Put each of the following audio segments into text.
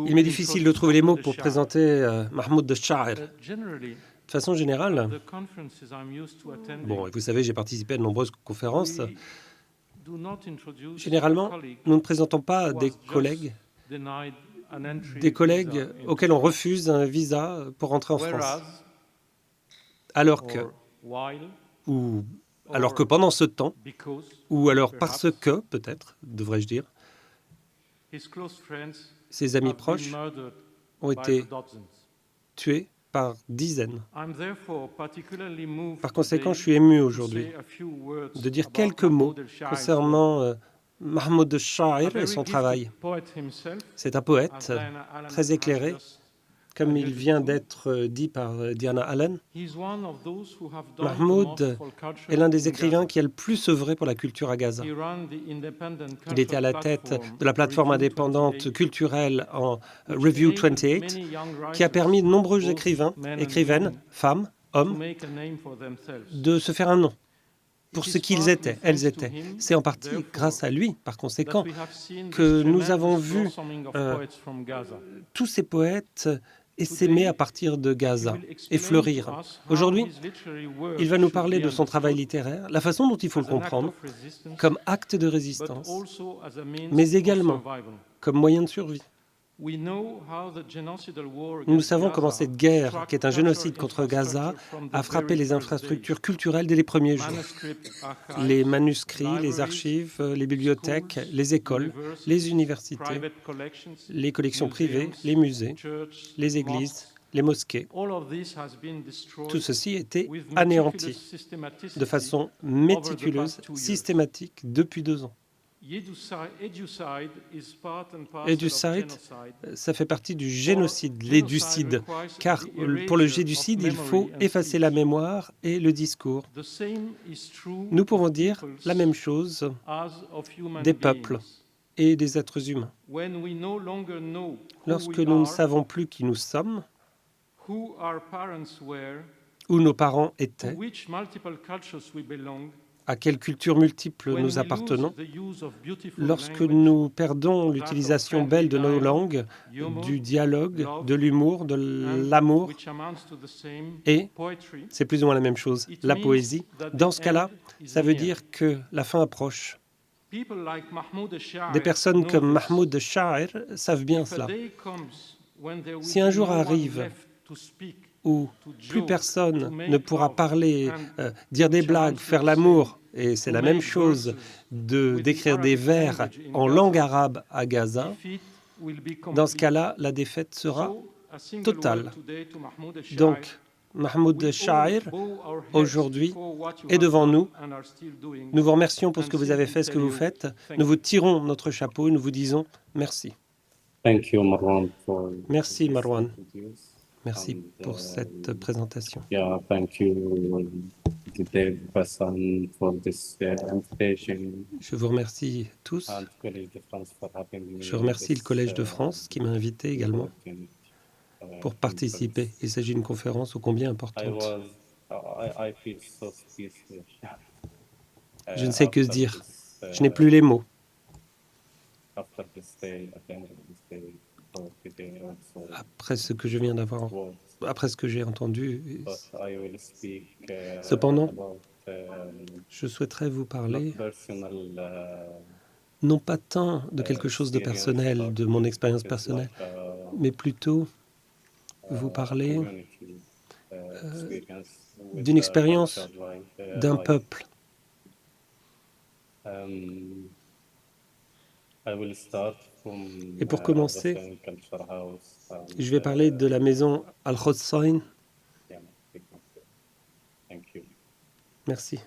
Il m'est difficile de trouver les mots pour présenter Mahmoud Sha'ir. De façon générale, bon, et vous savez, j'ai participé à de nombreuses conférences. Généralement, nous ne présentons pas des collègues auxquels on refuse un visa pour rentrer en France. Alors que pendant ce temps, ou alors parce que, peut-être, devrais-je dire, ses amis proches ont été tués par dizaines. Par conséquent, je suis ému aujourd'hui de dire quelques mots concernant Mahmoud Sha'ir et son travail. C'est un poète très éclairé, comme il vient d'être dit par Diana Allen. Mahmoud est l'un des écrivains qui a le plus œuvré pour la culture à Gaza. Il était à la tête de la plateforme indépendante culturelle en Review 28, qui a permis de nombreux écrivaines, femmes, hommes, de se faire un nom pour ce qu'ils étaient, elles étaient. C'est en partie grâce à lui, par conséquent, que nous avons vu tous ces poètes essaimer à partir de Gaza et fleurir. Aujourd'hui, il va nous parler de son travail littéraire, la façon dont il faut le comprendre, comme acte de résistance, mais également comme moyen de survie. Nous savons comment cette guerre, qui est un génocide contre Gaza, a frappé les infrastructures culturelles dès les premiers jours. Les manuscrits, les archives, les bibliothèques, les écoles, les universités, les collections privées, les musées, les églises, les mosquées. Tout ceci a été anéanti de façon méticuleuse, systématique, depuis 2 ans. Éducide, ça fait partie du génocide, l'éducide, car pour le génocide, il faut effacer la mémoire et le discours. Nous pouvons dire la même chose des peuples et des êtres humains. Lorsque nous ne savons plus qui nous sommes, où nos parents étaient, à quelle culture multiple nous appartenons, lorsque nous perdons l'utilisation belle de nos langues, du dialogue, de l'humour, de l'amour, et c'est plus ou moins la même chose, la poésie, dans ce cas-là, ça veut dire que la fin approche. Des personnes comme Mahmoud Sha'ir savent bien cela. Si un jour arrive où plus personne ne pourra parler, dire des blagues, faire l'amour, et c'est la même chose d'écrire des vers en langue arabe à Gaza, dans ce cas-là, la défaite sera totale. Donc, Mahmoud Sha'ir, aujourd'hui, est devant nous. Nous vous remercions pour ce que vous avez fait, ce que vous faites. Nous vous tirons notre chapeau et nous vous disons merci. Merci, Marwan. Merci pour cette présentation. Je vous remercie tous. Je remercie le Collège de France qui m'a invité également pour participer. Il s'agit d'une conférence ô combien importante. Je ne sais que dire. Je n'ai plus les mots. Après ce que je viens d'avoir, après ce que j'ai entendu. Cependant, je souhaiterais vous parler non pas tant de quelque chose de personnel, de mon expérience personnelle, mais plutôt vous parler d'une expérience d'un peuple. Et pour commencer, je vais parler de la maison Al-Hussein. Merci.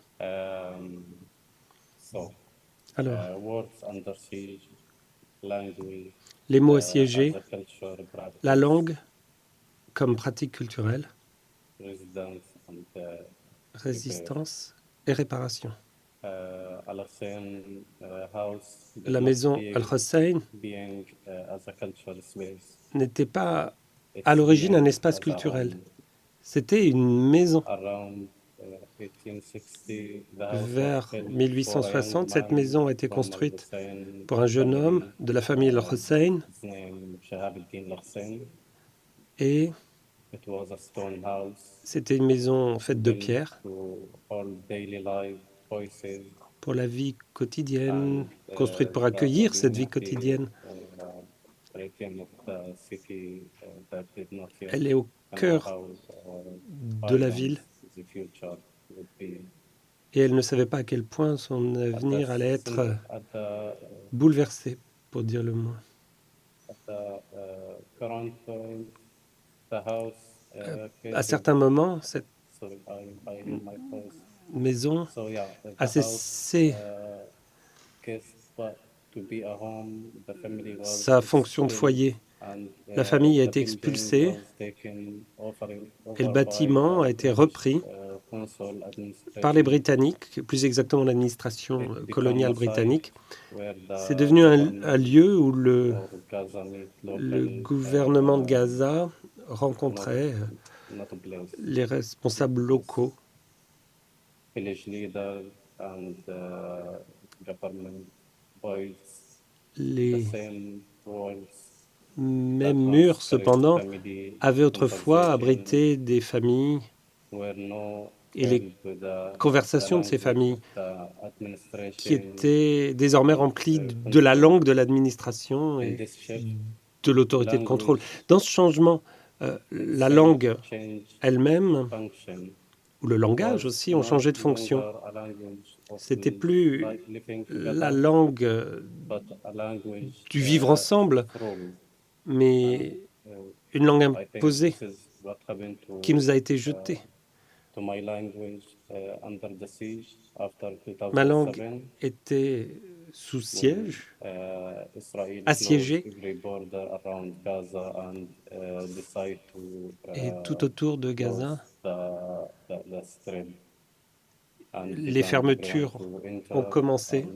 Alors, les mots assiégés, la langue comme pratique culturelle, résistance et réparation. La maison Al-Hussein n'était pas à l'origine un espace culturel. C'était une maison Vers 1860, cette maison a été construite pour un jeune homme de la famille Al-Hussein et c'était une maison faite de pierre pour la vie quotidienne, construite pour accueillir cette vie quotidienne. Elle est au cœur de la ville et elle ne savait pas à quel point son avenir allait être bouleversé, pour dire le moins. À certains moments, cette maison a cessé sa fonction de foyer. La famille a été expulsée et le bâtiment a été repris par les Britanniques, plus exactement l'administration coloniale britannique. C'est devenu un lieu où le gouvernement de Gaza rencontrait les responsables locaux. Les mêmes murs, cependant, avaient autrefois abrité des familles et les conversations de ces familles qui étaient désormais remplies de la langue de l'administration et de l'autorité de contrôle. Dans ce changement, la langue elle-même, ou le langage aussi, ont changé de fonction. C'était plus la langue du vivre ensemble, mais une langue imposée qui nous a été jetée. Ma langue était sous siège, assiégée, et tout autour de Gaza, les fermetures ont commencé.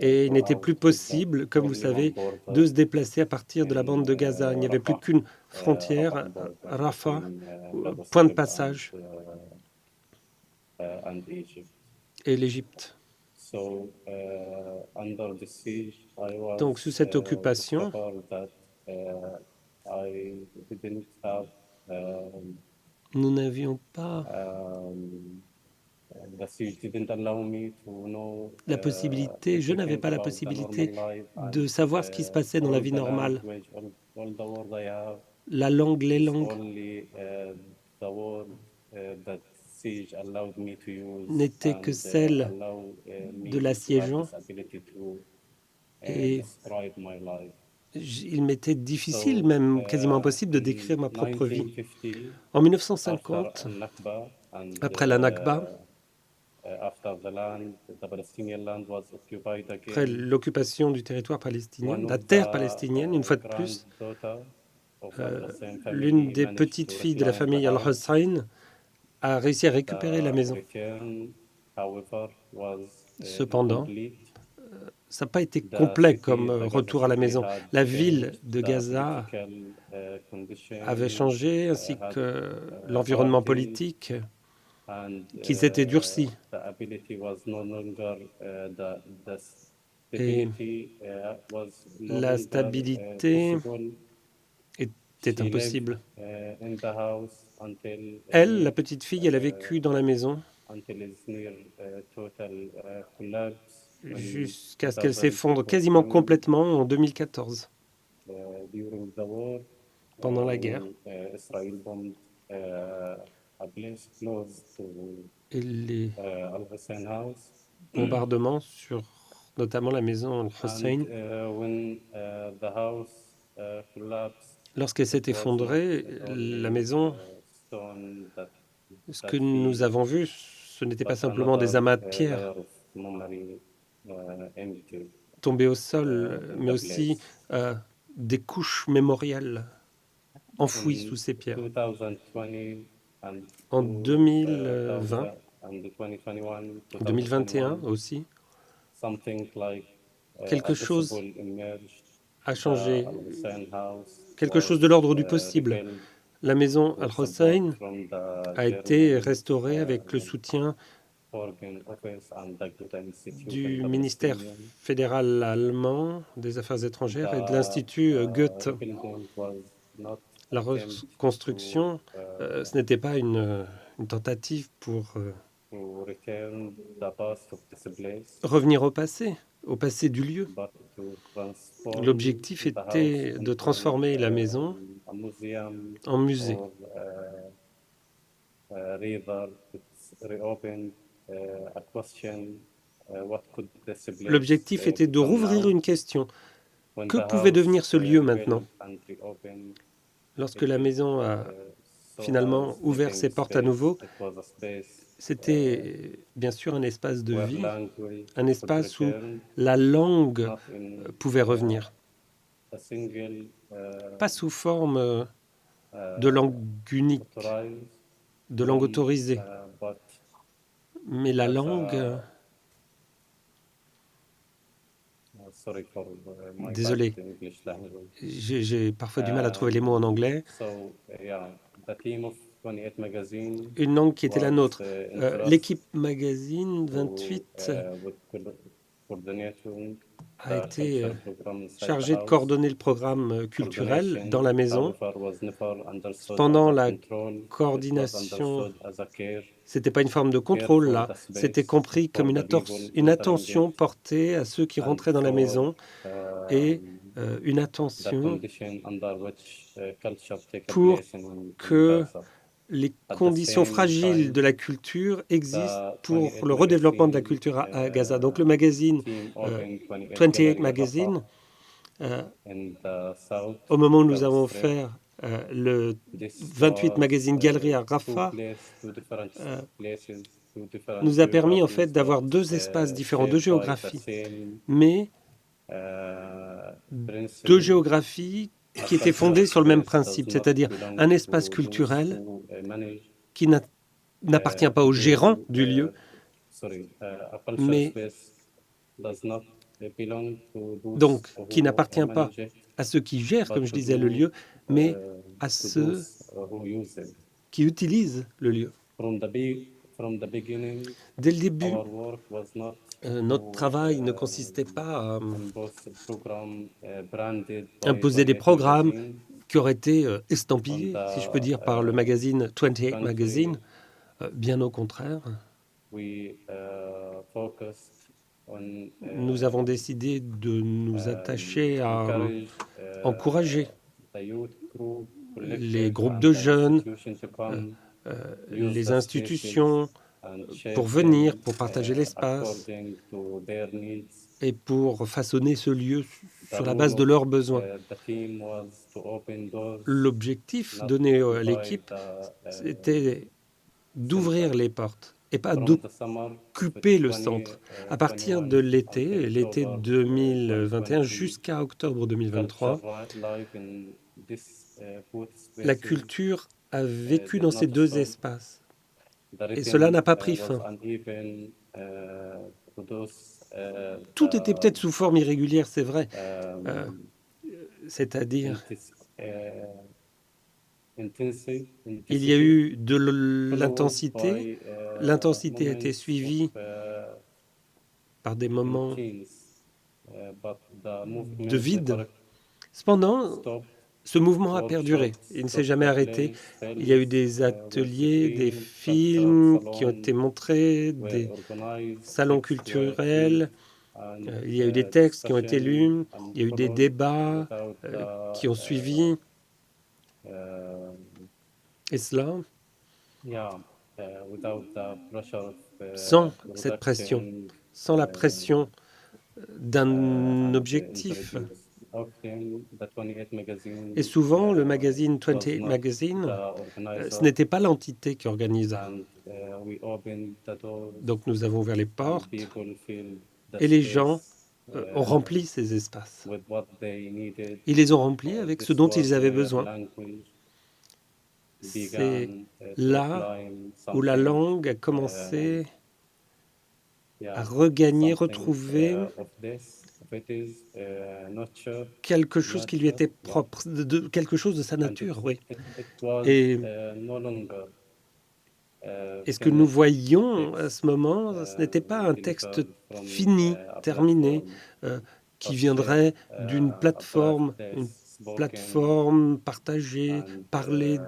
Et il n'était plus possible, comme vous savez, de se déplacer à partir de la bande de Gaza. Il n'y avait plus qu'une frontière, Rafah, point de passage, et l'Égypte. Donc, sous cette occupation, nous n'avions pas la possibilité, je n'avais pas la possibilité de savoir ce qui se passait dans la vie normale. La langue, les langues n'étaient que celles de l'assiégeant et il m'était difficile, même quasiment impossible, de décrire ma propre vie. En 1950, après la Nakba, après l'occupation du territoire palestinien, la terre palestinienne, une fois de plus, l'une des petites filles de la famille Al-Hussein a réussi à récupérer la maison. Cependant, ça n'a pas été complet comme retour à la maison. La ville de Gaza avait changé, ainsi que l'environnement politique qui s'était durci. Et la stabilité était impossible. Elle, la petite fille, elle a vécu dans la maison jusqu'à ce qu'elle s'effondre quasiment complètement en 2014. Pendant la guerre. Et les bombardements sur notamment la maison Al-Hussein. Lorsqu'elle s'est effondrée, la maison, ce que nous avons vu, ce n'était pas simplement des amas de pierres tombés au sol, mais aussi des couches mémorielles enfouies sous ces pierres. En 2020, 2021 aussi, quelque chose a changé quelque chose de l'ordre du possible. La maison Al-Hussein a été restaurée avec le soutien du ministère fédéral allemand des Affaires étrangères et de l'Institut Goethe. La reconstruction, ce n'était pas une tentative pour revenir au passé du lieu. L'objectif était de transformer la maison en musée. L'objectif était de rouvrir une question. Que pouvait devenir ce lieu maintenant? Lorsque la maison a finalement ouvert ses portes à nouveau, c'était bien sûr un espace de vie, un espace où la langue pouvait revenir. Pas sous forme de langue unique, de langue autorisée, mais la langue... Désolé, j'ai parfois du mal à trouver les mots en anglais. Une langue qui était la nôtre. L'équipe Magazine 28 a été chargée de coordonner le programme culturel dans la maison. Pendant la coordination, ce n'était pas une forme de contrôle, là. C'était compris comme une attention portée à ceux qui rentraient dans la maison et une attention pour que les conditions fragiles de la culture existent pour le redéveloppement de la culture à Gaza. Donc le magazine 28 Magazine, au moment où nous avons offert le 28 Magazine Galerie à Rafah, nous a permis en fait d'avoir deux espaces différents, deux géographies, mais deux géographies qui étaient fondées sur le même principe, c'est-à-dire un espace culturel qui n'appartient pas au gérant du lieu, mais donc qui n'appartient pas à ceux qui gèrent, comme je disais, le lieu, mais à ceux qui utilisent le lieu. Dès le début, notre travail ne consistait pas à imposer des programmes qui auraient été estampillés, si je peux dire, par le magazine 28 Magazine. Bien au contraire. Nous avons décidé de nous attacher à encourager les groupes de jeunes, les institutions, pour venir, pour partager l'espace et pour façonner ce lieu sur la base de leurs besoins. L'objectif donné à l'équipe, c'était d'ouvrir les portes et pas d'occuper le centre. À partir de l'été 2021 jusqu'à octobre 2023, la culture a vécu dans ces deux espaces. Et cela n'a pas pris fin. Tout était peut-être sous forme irrégulière, c'est vrai. C'est-à-dire, il y a eu de l'intensité. L'intensité a été suivie par des moments de vide. Cependant, ce mouvement a perduré. Il ne s'est jamais arrêté. Il y a eu des ateliers, des films qui ont été montrés, des salons culturels. Il y a eu des textes qui ont été lus. Il y a eu des débats qui ont suivi. Et cela, sans cette pression, sans la pression d'un objectif. Et souvent, le magazine 28 Magazine, ce n'était pas l'entité qui organisait. Donc nous avons ouvert les portes et les gens ont rempli ces espaces. Ils les ont remplis avec ce dont ils avaient besoin. C'est là où la langue a commencé à regagner, retrouver quelque chose qui lui était propre, quelque chose de sa nature, oui. Et ce que nous voyions à ce moment, ce n'était pas un texte fini, terminé, qui viendrait d'une plateforme, une plateforme partagée, parlée,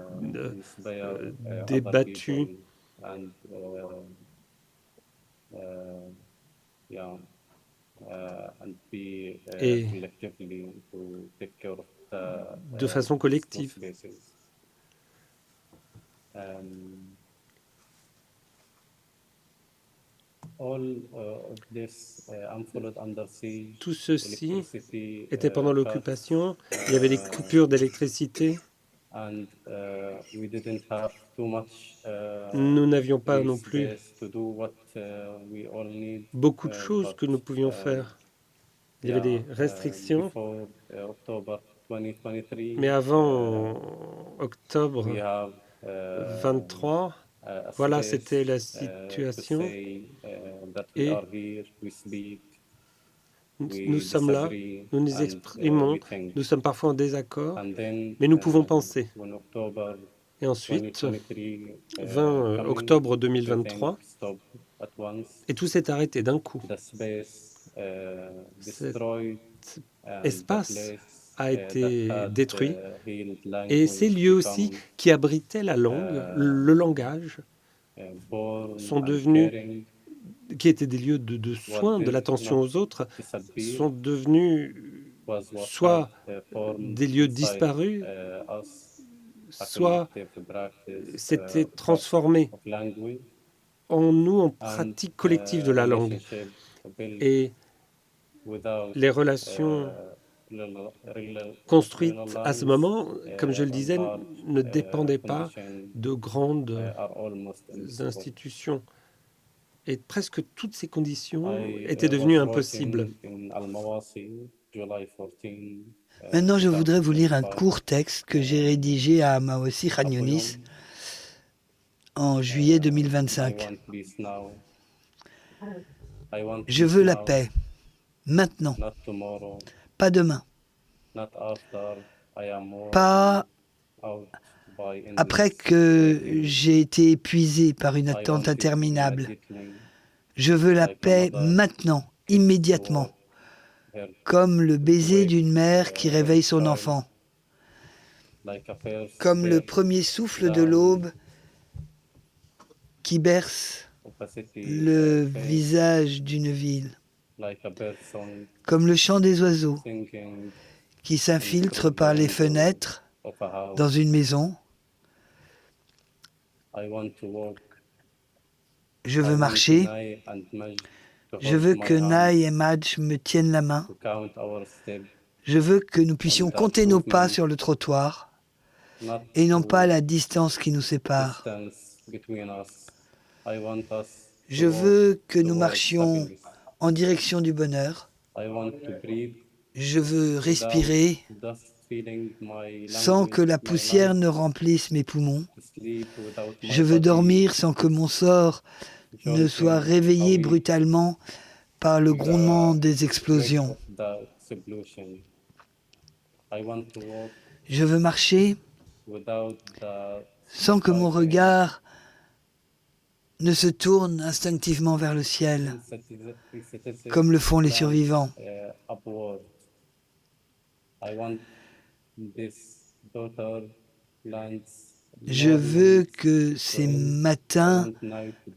débattue. Et de façon collective. Tout ceci était pendant l'occupation. Il y avait des coupures d'électricité. Nous n'avions pas non plus beaucoup de choses que nous pouvions faire. Il y avait des restrictions. Mais avant octobre 23, voilà, c'était la situation. Et nous sommes là, nous nous exprimons, nous sommes parfois en désaccord, mais nous pouvons penser. Et ensuite, 20 octobre 2023, et tout s'est arrêté d'un coup. Cet espace a été détruit, et ces lieux aussi qui abritaient la langue, le langage, sont devenus, qui étaient des lieux de soins, de l'attention aux autres, sont devenus soit des lieux disparus, soit s'étaient transformés en nous, en pratique collective de la langue. Et les relations construites à ce moment, comme je le disais, ne dépendaient pas de grandes institutions. Et presque toutes ces conditions étaient devenues impossibles. Maintenant, je voudrais vous lire un court texte que j'ai rédigé à Maossi Khan Younis en juillet 2025. Je veux la paix, maintenant, pas demain, pas après que j'ai été épuisé par une attente interminable. Je veux la paix maintenant, immédiatement, comme le baiser d'une mère qui réveille son enfant, comme le premier souffle de l'aube qui berce le visage d'une ville, comme le chant des oiseaux qui s'infiltrent par les fenêtres dans une maison. Je veux marcher. Je veux que Nai et Madj me tiennent la main. Je veux que nous puissions compter nos pas sur le trottoir et non pas la distance qui nous sépare. Je veux que nous marchions en direction du bonheur. Je veux respirer sans que la poussière ne remplisse mes poumons. Je veux dormir sans que mon sort ne soit réveillé brutalement par le grondement des explosions. Je veux marcher sans que mon regard ne se tourne instinctivement vers le ciel, comme le font les survivants. Je veux que ces matins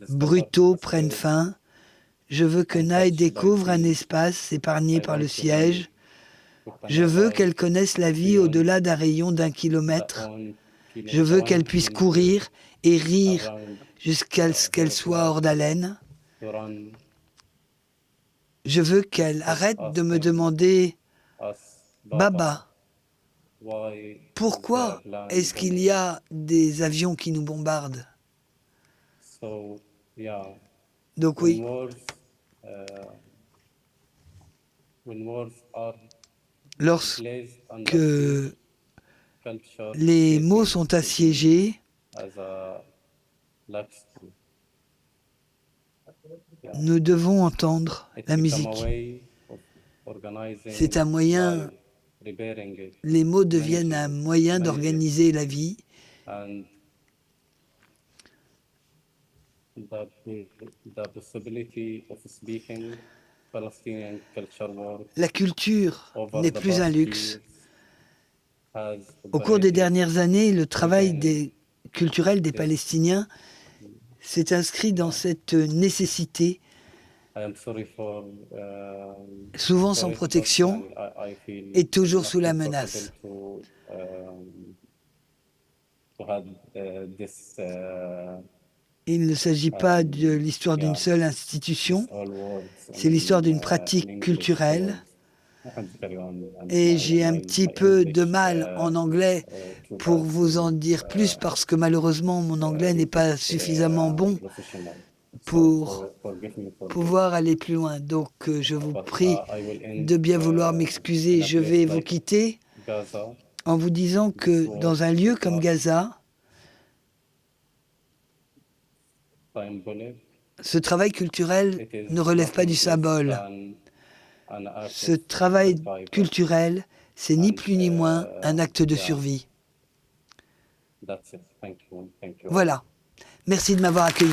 brutaux prennent fin. Je veux que Nai découvre un espace épargné par le siège. Je veux qu'elle connaisse la vie au-delà d'un rayon d'1 kilomètre. Je veux qu'elle puisse courir et rire jusqu'à ce qu'elle soit hors d'haleine. Je veux qu'elle arrête de me demander « Baba, pourquoi est-ce qu'il y a des avions qui nous bombardent ?» Donc oui, lorsque les mots sont assiégés, nous devons entendre la musique. C'est un moyen, les mots deviennent un moyen d'organiser la vie. La culture n'est plus un luxe. Au cours des dernières années, le travail culturel des Palestiniens s'est inscrit dans cette nécessité, souvent sans protection et toujours sous la menace. Il ne s'agit pas de l'histoire d'une seule institution, c'est l'histoire d'une pratique culturelle. Et j'ai un petit peu de mal en anglais pour vous en dire plus parce que malheureusement mon anglais n'est pas suffisamment bon pour pouvoir aller plus loin. Donc je vous prie de bien vouloir m'excuser. Je vais vous quitter en vous disant que dans un lieu comme Gaza, ce travail culturel ne relève pas du symbole. Ce travail culturel, c'est ni plus ni moins un acte de survie. Voilà. Merci de m'avoir accueilli.